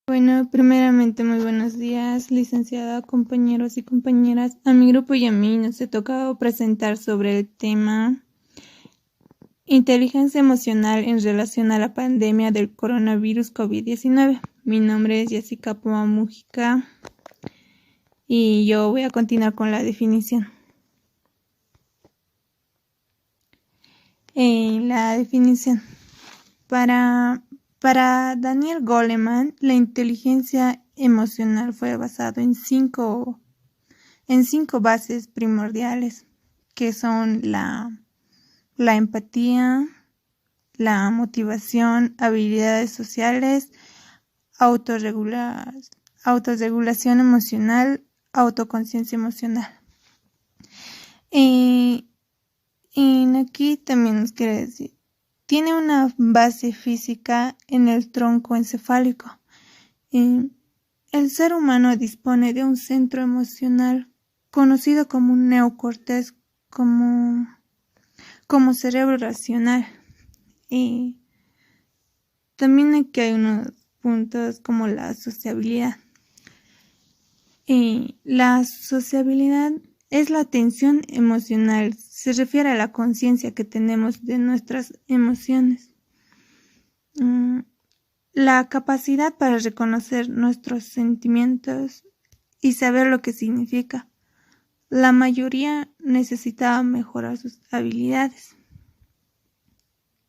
Bueno, primeramente muy buenos días, licenciada, compañeros y compañeras. A mi grupo y a mí nos ha tocado presentar sobre el tema inteligencia emocional en relación a la pandemia del coronavirus COVID-19. Mi nombre es Jessica Poma Mujica y yo voy a continuar con la definición. La definición. Para Daniel Goleman, la inteligencia emocional fue basada en cinco bases primordiales, que son la empatía, la motivación, habilidades sociales, autorregulación emocional, autoconciencia emocional. Aquí también nos quiere decir, tiene una base física en el tronco encefálico. El ser humano dispone de un centro emocional conocido como un neocortés, como cerebro racional. Y también aquí hay unos puntos como la sociabilidad. La sociabilidad es la atención emocional, se refiere a la conciencia que tenemos de nuestras emociones. La capacidad para reconocer nuestros sentimientos y saber lo que significa. La mayoría necesitaba mejorar sus habilidades.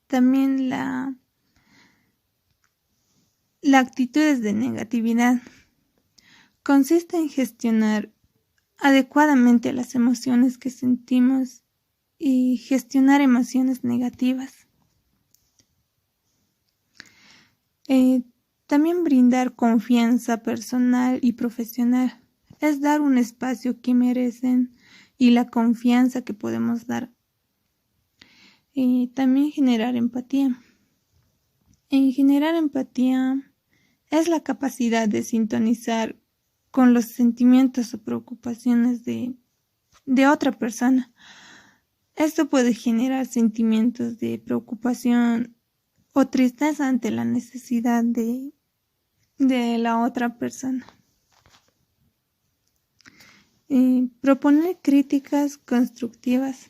También la actitud de negatividad consiste en gestionar adecuadamente las emociones que sentimos y gestionar emociones negativas. También brindar confianza personal y profesional. Es dar un espacio que merecen y la confianza que podemos dar. También generar empatía. Generar empatía es la capacidad de sintonizar con los sentimientos o preocupaciones de otra persona. Esto puede generar sentimientos de preocupación o tristeza ante la necesidad de la otra persona. Proponer críticas constructivas.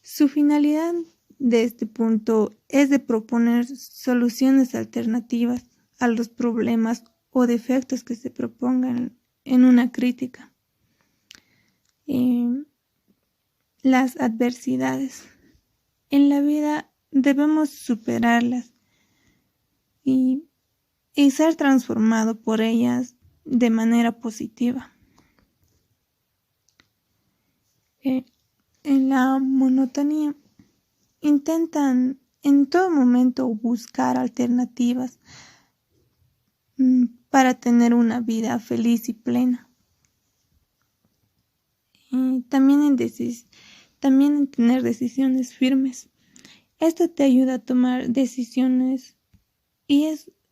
Su finalidad de este punto es de proponer soluciones alternativas a los problemas o defectos que se propongan en una crítica. Las adversidades. En la vida debemos superarlas y ser transformado por ellas de manera positiva. En la monotonía, intentan en todo momento buscar alternativas para tener una vida feliz y plena. También en tener decisiones firmes. Esto te ayuda a tomar decisiones y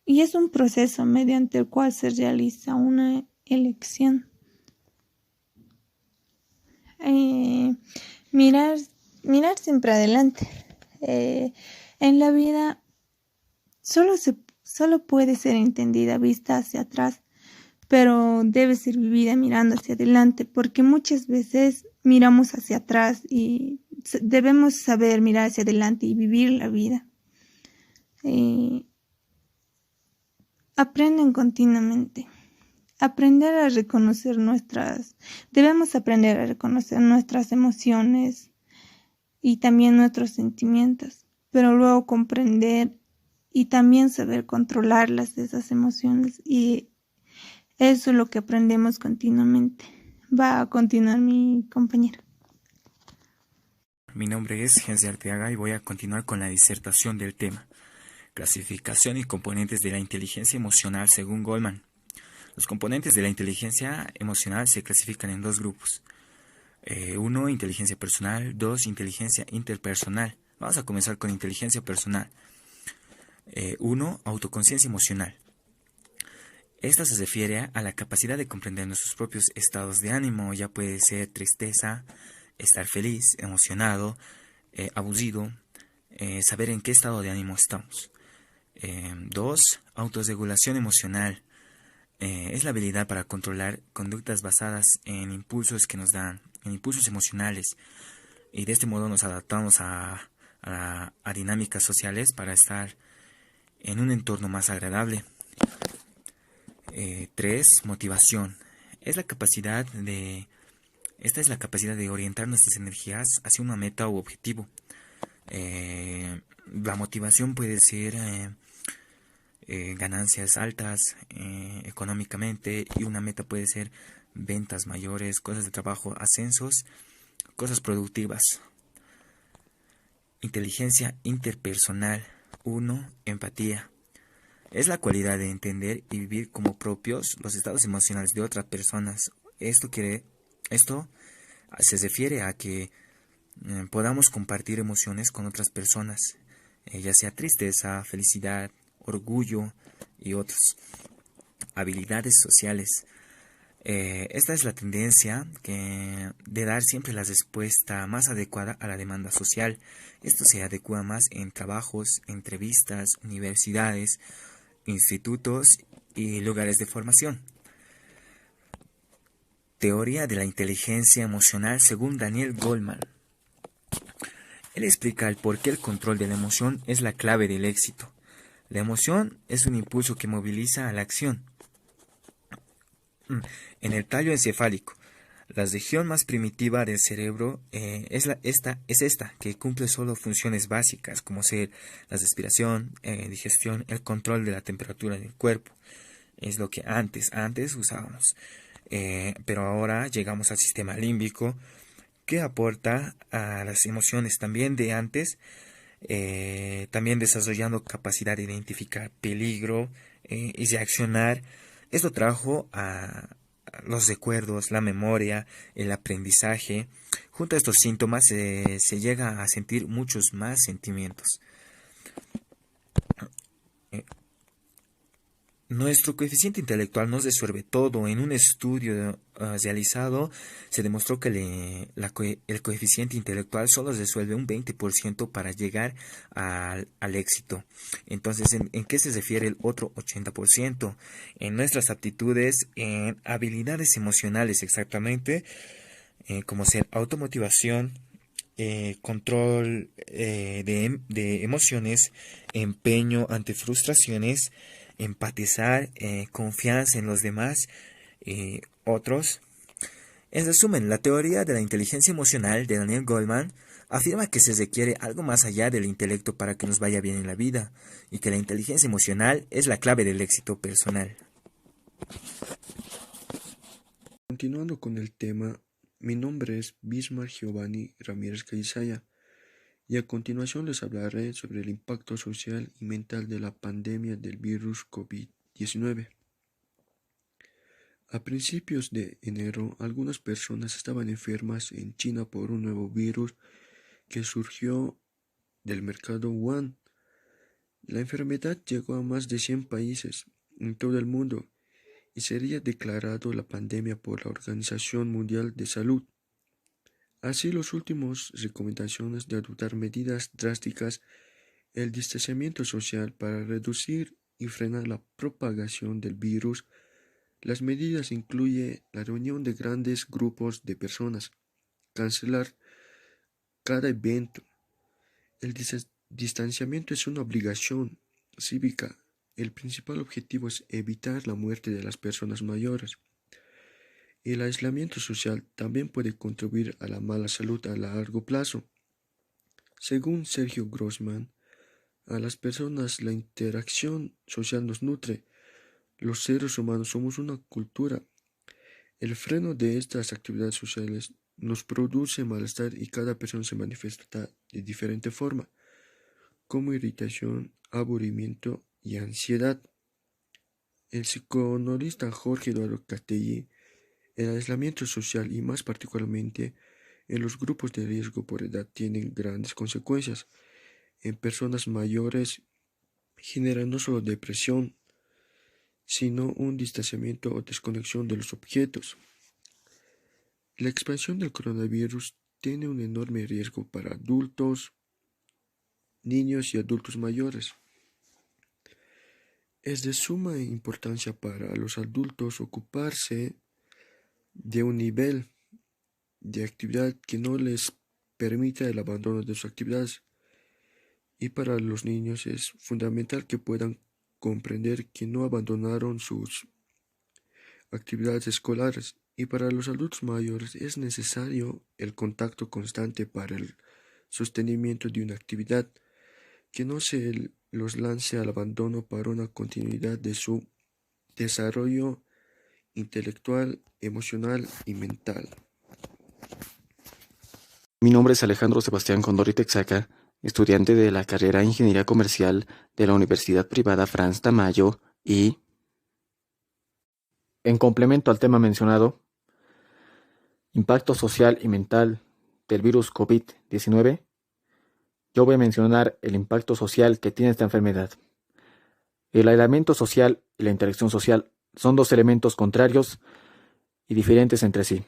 es un proceso mediante el cual se realiza una elección. Mirar siempre adelante. En la vida solo puede ser entendida vista hacia atrás, pero debe ser vivida mirando hacia adelante, porque muchas veces miramos hacia atrás y debemos saber mirar hacia adelante y vivir la vida. Aprenden continuamente. Debemos aprender a reconocer nuestras emociones y también nuestros sentimientos, pero luego comprender y también saber controlarlas, esas emociones, y eso es lo que aprendemos continuamente. Va a continuar mi compañera. Mi nombre es Gensi Arteaga y voy a continuar con la disertación del tema: clasificación y componentes de la inteligencia emocional según Goleman. Los componentes de la inteligencia emocional se clasifican en dos grupos. 1. Inteligencia personal. 2. Inteligencia interpersonal. Vamos a comenzar con inteligencia personal. 1. Autoconciencia emocional. Esta se refiere a la capacidad de comprender nuestros propios estados de ánimo. Ya puede ser tristeza, estar feliz, emocionado, aburrido, saber en qué estado de ánimo estamos. 2. Autorregulación emocional. Es la habilidad para controlar conductas basadas en impulsos que nos dan, en impulsos emocionales. Y de este modo nos adaptamos a dinámicas sociales para estar en un entorno más agradable. 3. Motivación. Esta es la capacidad de orientar nuestras energías hacia una meta u objetivo. La motivación puede ser ganancias altas económicamente, y una meta puede ser ventas mayores, cosas de trabajo, ascensos, cosas productivas. Inteligencia interpersonal. 1. Empatía. Es la cualidad de entender y vivir como propios los estados emocionales de otras personas. Esto se refiere a que podamos compartir emociones con otras personas, ya sea tristeza, felicidad, orgullo y otros. Habilidades sociales. Esta es la tendencia de dar siempre la respuesta más adecuada a la demanda social. Esto se adecua más en trabajos, entrevistas, universidades, institutos y lugares de formación. Teoría de la inteligencia emocional según Daniel Goleman. Él explica el por qué el control de la emoción es la clave del éxito. La emoción es un impulso que moviliza a la acción. En el tallo encefálico, la región más primitiva del cerebro es esta, que cumple solo funciones básicas, como ser la respiración, digestión, el control de la temperatura del cuerpo. Es lo que antes usábamos. Pero ahora llegamos al sistema límbico, que aporta a las emociones también de antes, también desarrollando capacidad de identificar peligro y reaccionar. Esto trajo a los recuerdos, la memoria, el aprendizaje. Junto a estos síntomas se llega a sentir muchos más sentimientos. Nuestro coeficiente intelectual no resuelve todo. En un estudio realizado se demostró que el coeficiente intelectual solo resuelve un 20% para llegar al éxito. Entonces, ¿en qué se refiere el otro 80%? En nuestras aptitudes, en habilidades emocionales exactamente, como ser automotivación, control de emociones, empeño ante frustraciones, empatizar, confianza en los demás y otros. En resumen, la teoría de la inteligencia emocional de Daniel Goleman afirma que se requiere algo más allá del intelecto para que nos vaya bien en la vida, y que la inteligencia emocional es la clave del éxito personal. Continuando con el tema, mi nombre es Bismarck Giovanni Ramírez Calizaya, y a continuación les hablaré sobre el impacto social y mental de la pandemia del virus COVID-19. A principios de enero, algunas personas estaban enfermas en China por un nuevo virus que surgió del mercado Wuhan. La enfermedad llegó a más de 100 países en todo el mundo y sería declarado la pandemia por la Organización Mundial de Salud. Así, las últimas recomendaciones de adoptar medidas drásticas, el distanciamiento social para reducir y frenar la propagación del virus. Las medidas incluyen la reunión de grandes grupos de personas, cancelar cada evento. El distanciamiento es una obligación cívica. El principal objetivo es evitar la muerte de las personas mayores. El aislamiento social también puede contribuir a la mala salud a largo plazo. Según Sergio Grossman, a las personas la interacción social nos nutre. Los seres humanos somos una cultura. El freno de estas actividades sociales nos produce malestar y cada persona se manifiesta de diferente forma, como irritación, aburrimiento y ansiedad. El psicoanalista Jorge Eduardo Castelli, el aislamiento social y más particularmente en los grupos de riesgo por edad tienen grandes consecuencias. En personas mayores genera no solo depresión, sino un distanciamiento o desconexión de los objetos. La expansión del coronavirus tiene un enorme riesgo para adultos, niños y adultos mayores. Es de suma importancia para los adultos ocuparse de un nivel de actividad que no les permita el abandono de sus actividades. Y para los niños es fundamental que puedan comprender que no abandonaron sus actividades escolares. Y para los adultos mayores es necesario el contacto constante para el sostenimiento de una actividad, que no se los lance al abandono para una continuidad de su desarrollo intelectual, emocional y mental. Mi nombre es Alejandro Sebastián Condori Texaca, estudiante de la carrera Ingeniería Comercial de la Universidad Privada Franz Tamayo y, en complemento al tema mencionado, impacto social y mental del virus COVID-19, yo voy a mencionar el impacto social que tiene esta enfermedad. El aislamiento social y la interacción social son dos elementos contrarios y diferentes entre sí.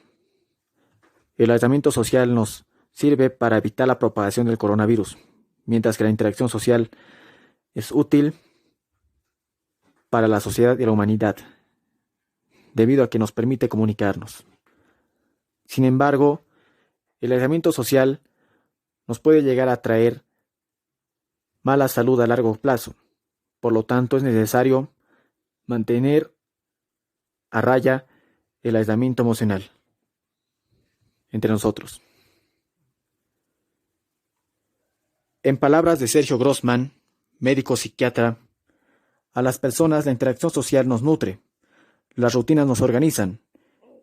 El aislamiento social nos sirve para evitar la propagación del coronavirus, mientras que la interacción social es útil para la sociedad y la humanidad, debido a que nos permite comunicarnos. Sin embargo, el aislamiento social nos puede llegar a traer mala salud a largo plazo. Por lo tanto, es necesario mantener a raya el aislamiento emocional entre nosotros. En palabras de Sergio Grossman, médico psiquiatra, a las personas la interacción social nos nutre, las rutinas nos organizan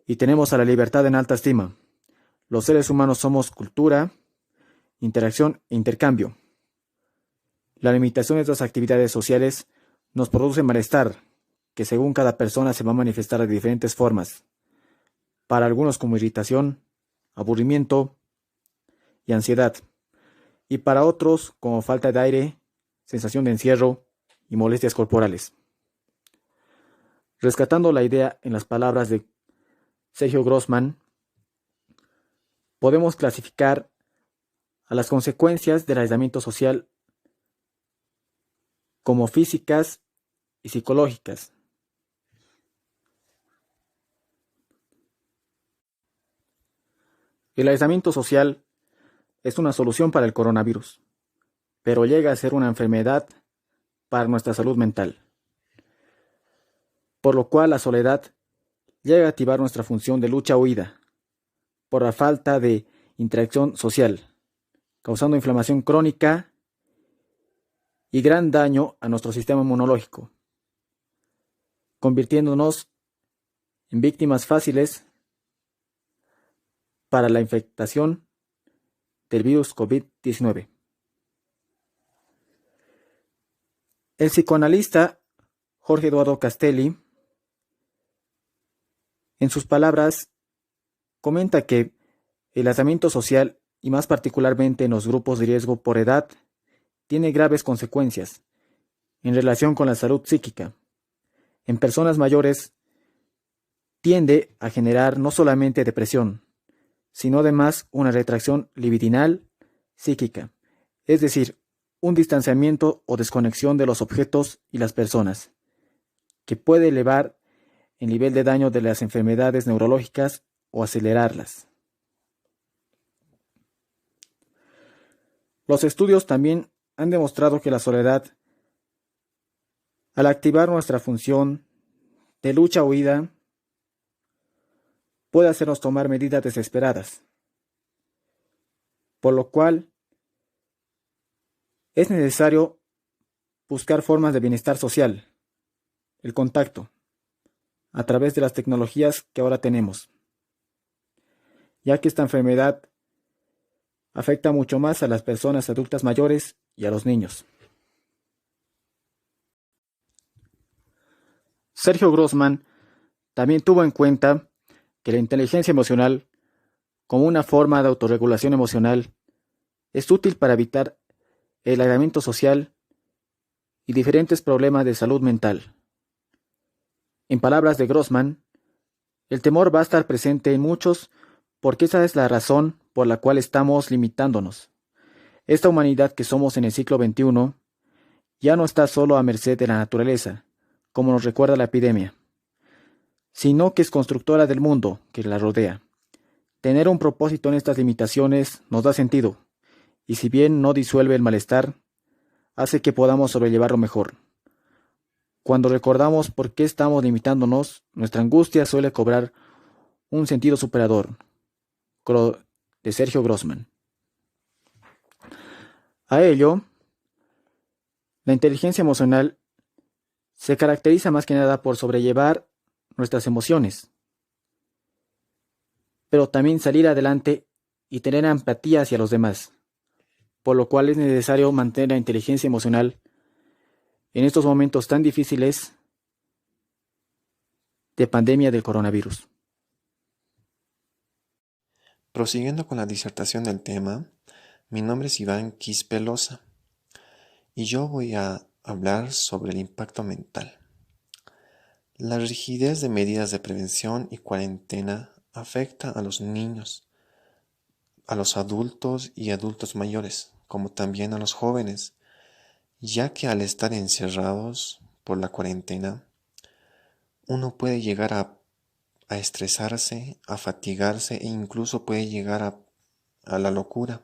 y tenemos a la libertad en alta estima. Los seres humanos somos cultura, interacción e intercambio. La limitación de estas actividades sociales nos produce malestar, que según cada persona se va a manifestar de diferentes formas. Para algunos como irritación, aburrimiento y ansiedad. Y para otros como falta de aire, sensación de encierro y molestias corporales. Rescatando la idea en las palabras de Sergio Grossman, podemos clasificar a las consecuencias del aislamiento social como físicas y psicológicas. El aislamiento social es una solución para el coronavirus, pero llega a ser una enfermedad para nuestra salud mental, por lo cual la soledad llega a activar nuestra función de lucha-huida por la falta de interacción social, causando inflamación crónica y gran daño a nuestro sistema inmunológico, convirtiéndonos en víctimas fáciles para la infectación del virus COVID-19. El psicoanalista Jorge Eduardo Castelli, en sus palabras, comenta que el aislamiento social, y más particularmente en los grupos de riesgo por edad, tiene graves consecuencias en relación con la salud psíquica. En personas mayores, tiende a generar no solamente depresión, sino además una retracción libidinal psíquica, es decir, un distanciamiento o desconexión de los objetos y las personas, que puede elevar el nivel de daño de las enfermedades neurológicas o acelerarlas. Los estudios también han demostrado que la soledad, al activar nuestra función de lucha-huida, puede hacernos tomar medidas desesperadas, por lo cual es necesario buscar formas de bienestar social, el contacto, a través de las tecnologías que ahora tenemos, ya que esta enfermedad afecta mucho más a las personas adultas mayores y a los niños. Sergio Grossman también tuvo en cuenta que la inteligencia emocional, como una forma de autorregulación emocional, es útil para evitar el aislamiento social y diferentes problemas de salud mental. En palabras de Grossman, el temor va a estar presente en muchos porque esa es la razón por la cual estamos limitándonos. Esta humanidad que somos en el siglo XXI ya no está solo a merced de la naturaleza, como nos recuerda la epidemia, sino que es constructora del mundo que la rodea. Tener un propósito en estas limitaciones nos da sentido, y si bien no disuelve el malestar, hace que podamos sobrellevarlo mejor. Cuando recordamos por qué estamos limitándonos, nuestra angustia suele cobrar un sentido superador. De Sergio Grossman. A ello, la inteligencia emocional se caracteriza más que nada por sobrellevar nuestras emociones, pero también salir adelante y tener empatía hacia los demás, por lo cual es necesario mantener la inteligencia emocional en estos momentos tan difíciles de pandemia del coronavirus. Prosiguiendo con la disertación del tema, mi nombre es Iván Quispelosa y yo voy a hablar sobre el impacto mental. La rigidez de medidas de prevención y cuarentena afecta a los niños, a los adultos y adultos mayores, como también a los jóvenes, ya que al estar encerrados por la cuarentena, uno puede llegar a estresarse, a fatigarse e incluso puede llegar a la locura.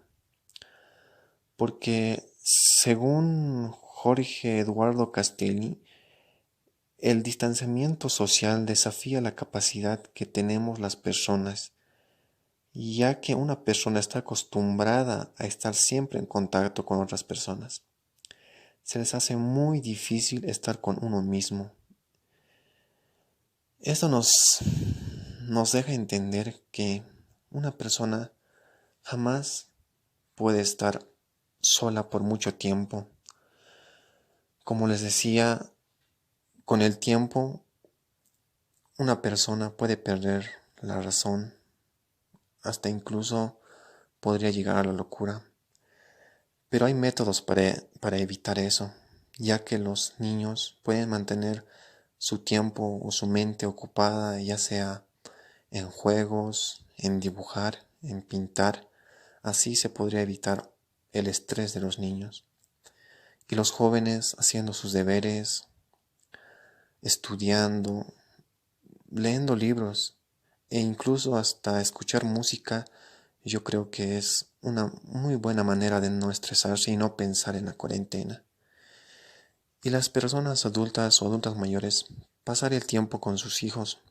Porque según Jorge Eduardo Castelli, el distanciamiento social desafía la capacidad que tenemos las personas, ya que una persona está acostumbrada a estar siempre en contacto con otras personas. Se les hace muy difícil estar con uno mismo. Esto nos deja entender que una persona jamás puede estar sola por mucho tiempo. Como les decía, con el tiempo una persona puede perder la razón, hasta incluso podría llegar a la locura. Pero hay métodos para evitar eso, ya que los niños pueden mantener su tiempo o su mente ocupada, ya sea en juegos, en dibujar, en pintar. Así se podría evitar el estrés de los niños. Y los jóvenes haciendo sus deberes, estudiando, leyendo libros e incluso hasta escuchar música, yo creo que es una muy buena manera de no estresarse y no pensar en la cuarentena. Y las personas adultas o adultas mayores, pasar el tiempo con sus hijos,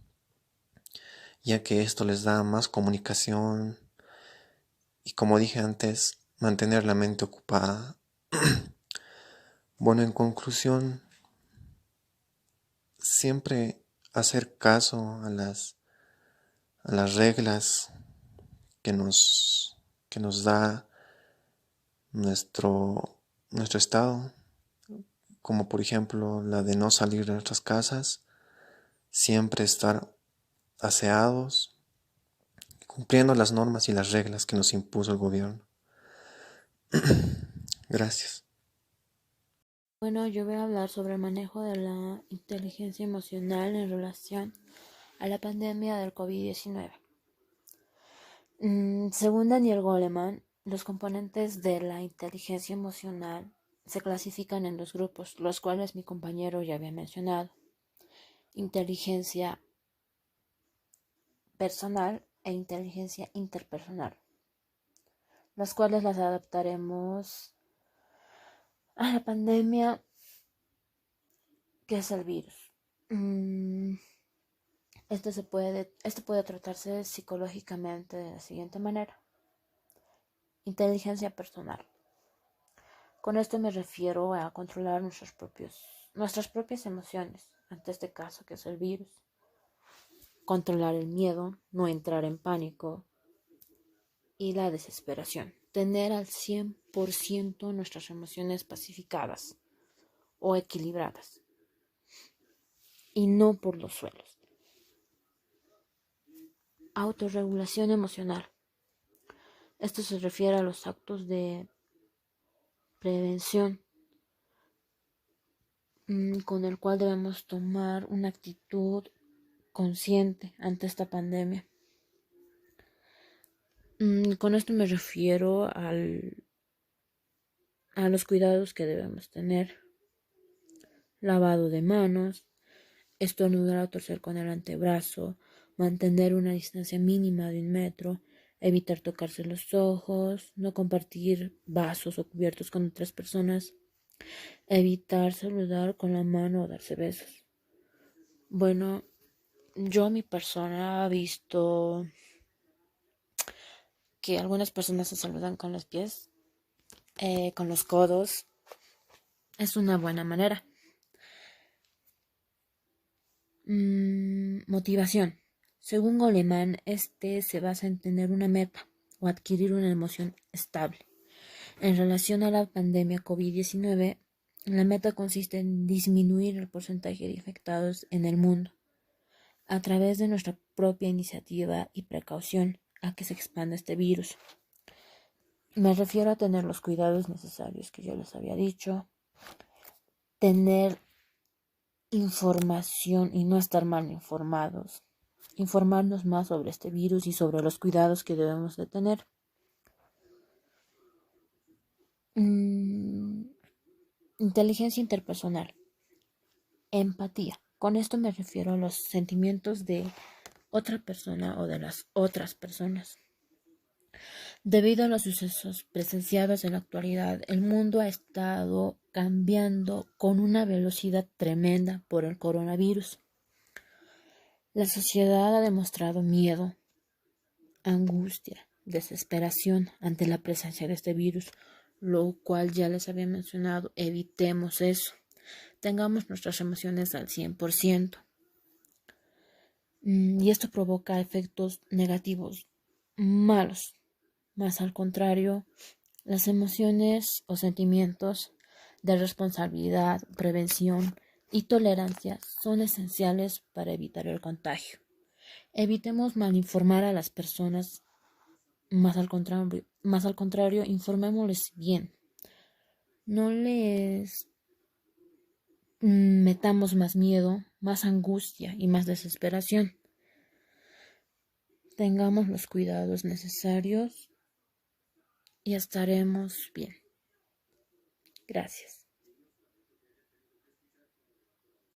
ya que esto les da más comunicación y, como dije antes, mantener la mente ocupada. Bueno, en conclusión, siempre hacer caso a las reglas que nos da nuestro estado, como por ejemplo la de no salir de nuestras casas, siempre estar aseados, cumpliendo las normas y las reglas que nos impuso el gobierno. Gracias. Bueno, yo voy a hablar sobre el manejo de la inteligencia emocional en relación a la pandemia del COVID-19. Según Daniel Goleman, los componentes de la inteligencia emocional se clasifican en dos grupos, los cuales mi compañero ya había mencionado: inteligencia personal e inteligencia interpersonal, las cuales las adaptaremos a la pandemia que es el virus. Esto puede tratarse psicológicamente de la siguiente manera. Inteligencia personal. Con esto me refiero a controlar nuestras propias emociones, ante este caso que es el virus. Controlar el miedo, no entrar en pánico y la desesperación. Tener al 100% nuestras emociones pacificadas o equilibradas y no por los suelos. Autorregulación emocional. Esto se refiere a los actos de prevención con el cual debemos tomar una actitud consciente ante esta pandemia. Con esto me refiero a los cuidados que debemos tener: lavado de manos, estornudar o toser con el antebrazo, mantener una distancia mínima de 1 metro, evitar tocarse los ojos, no compartir vasos o cubiertos con otras personas, evitar saludar con la mano o darse besos. Bueno, mi persona, ha visto que algunas personas se saludan con los pies, con los codos. Es una buena manera. Motivación. Según Goleman, se basa en tener una meta o adquirir una emoción estable. En relación a la pandemia COVID-19, la meta consiste en disminuir el porcentaje de infectados en el mundo a través de nuestra propia iniciativa y precaución a que se expanda este virus. Me refiero a tener los cuidados necesarios que yo les había dicho, tener información y no estar mal informados, informarnos más sobre este virus y sobre los cuidados que debemos de tener. Inteligencia interpersonal. Empatía. Con esto me refiero a los sentimientos de otra persona o de las otras personas. Debido a los sucesos presenciados en la actualidad, el mundo ha estado cambiando con una velocidad tremenda por el coronavirus. La sociedad ha demostrado miedo, angustia, desesperación ante la presencia de este virus, lo cual ya les había mencionado. Evitemos eso. Tengamos nuestras emociones al 100%. Y esto provoca efectos negativos, malos. Más al contrario, las emociones o sentimientos de responsabilidad, prevención y tolerancia son esenciales para evitar el contagio. Evitemos malinformar a las personas, más al contrario, informémosles bien. No les metamos más miedo, más angustia y más desesperación. Tengamos los cuidados necesarios y estaremos bien. Gracias.